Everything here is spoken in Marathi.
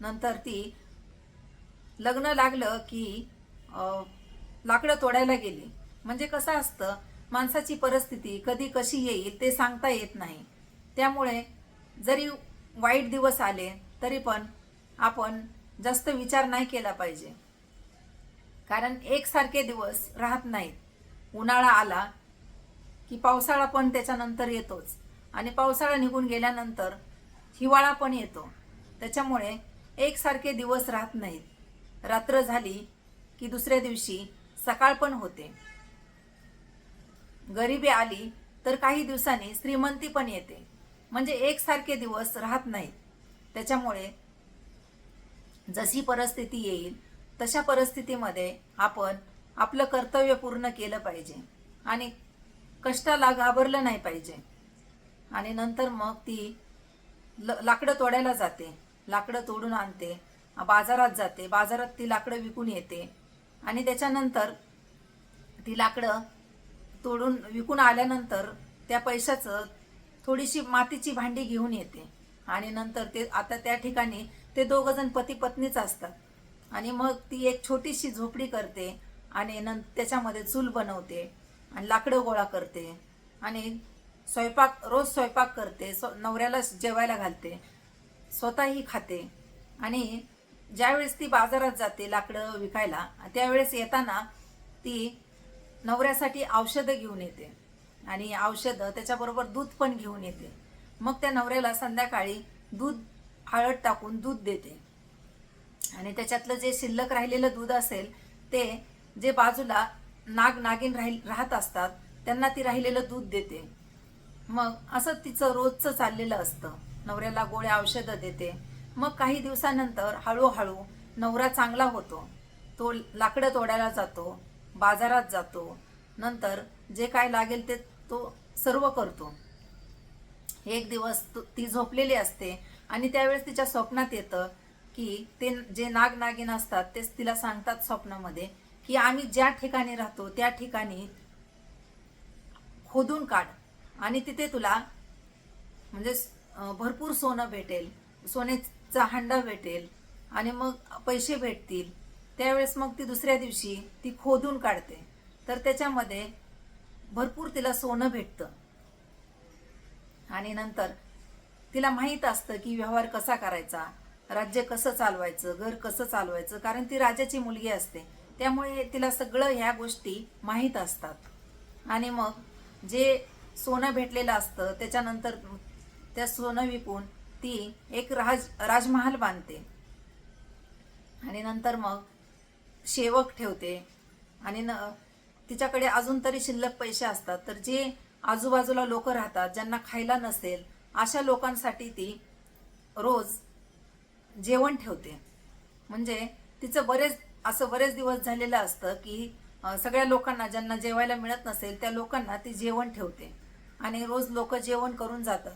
नंतर ती लग्न लागलं की लाकडं तोडायला गेली. म्हणजे कसं असतं, माणसाची परिस्थिती कधी कशी येईल ते सांगता येत नाही. त्यामुळे जरी वाईट दिवस आले तरी पण आपण जास्त विचार नाही केला पाहिजे, कारण एकसारखे दिवस राहत नाहीत. उन्हाळा आला की पावसाळा पण त्याच्यानंतर येतोच, आणि पावसाळा निघून गेल्यानंतर हिवाळा पण येतो. त्याच्यामुळे एकसारखे दिवस राहत नाहीत. रात्र झाली की दुसऱ्या दिवशी सकाळ पण होते. गरिबी आली तर काही दिवसांनी श्रीमंती पण येते. म्हणजे एकसारखे दिवस राहत नाहीत. त्याच्यामुळे जशी परिस्थिती येईल तशा परिस्थितीमध्ये आपण आपलं कर्तव्य पूर्ण केलं पाहिजे आणि कष्टाला घाबरलं नाही पाहिजे. आणि नंतर मग ती लाकडं तोडायला जाते, लाकडं तोडून आणते, बाजारात जाते, बाजारात ती लाकडं विकून येते. आणि त्याच्यानंतर ती लाकडं तोडून विकून आल्यानंतर त्या पैशाचं थोडीशी मातीची भांडी घेऊन येते. आणि नंतर ते आता त्या ठिकाणी ते दोघं जण पती पत्नीच असतात. आणि मग ती एक छोटीशी झोपडी करते आणि त्याच्यामध्ये चूल बनवते आणि लाकडं गोळा करते आणि रोज स्वयंपाक करते, नवऱ्याला जेवायला घालते, स्वतःही खाते. आणि ज्यावेळेस ती बाजारात जाते लाकडं विकायला, त्यावेळेस येताना ती नवऱ्यासाठी औषधं घेऊन येते आणि औषधं त्याच्याबरोबर दूध पण घेऊन येते. मग त्या नवऱ्याला संध्याकाळी दूध हळद टाकून दूध देते. आणि त्याच्यातलं जे शिल्लक राहिलेलं दूध असेल ते जे बाजूला नागिन राहत असतात त्यांना ती राहिलेलं दूध देते. मग असं तिचं रोजचं चाललेलं असतं. नवऱ्याला गोळ्या औषधं देते. मग काही दिवसानंतर हळूहळू नवरा चांगला होतो. तो लाकडं तोडायला जातो, बाजारात जातो, नंतर जे काय लागेल ते तो सर्व करतो. एक दिवस ती झोपलेली असते आणि त्यावेळेस तिच्या स्वप्नात येतं की ते जे नागिन असतात तेच तिला सांगतात स्वप्नामध्ये की आम्ही ज्या ठिकाणी राहतो त्या ठिकाणी खोदून काढ आणि तिथे तुला म्हणजे भरपूर सोनं भेटेल, सोन्याचा हंडा भेटेल आणि मग पैसे भेटतील. त्यावेळेस मग ती दुसऱ्या दिवशी ती खोदून काढते, तर त्याच्यामध्ये भरपूर तिला सोनं भेटतं. आणि नंतर तिला माहीत असतं की व्यवहार कसा करायचा, राज्य कसं चालवायचं, घर कसं चालवायचं, कारण ती राजाची मुलगी असते. त्यामुळे तिला सगळं ह्या गोष्टी माहीत असतात. आणि मग जे सोनं भेटलेलं असतं त्याच्यानंतर त्या सोनं विकून ती एक राजमहाल बांधते. आणि नंतर मग सेवक ठेवते आणि तिच्याकडे अजून तरी शिल्लक पैसे असतात, तर जे आजूबाजूला लोक राहतात ज्यांना खायला नसेल अशा लोकांसाठी ती रोज जेवण ठेवते. म्हणजे तिचं बरेच दिवस झालेलं असतं की सगळ्या लोकांना ज्यांना जेवायला मिळत नसेल त्या लोकांना ती जेवण ठेवते आणि रोज लोक जेवण करून जातात.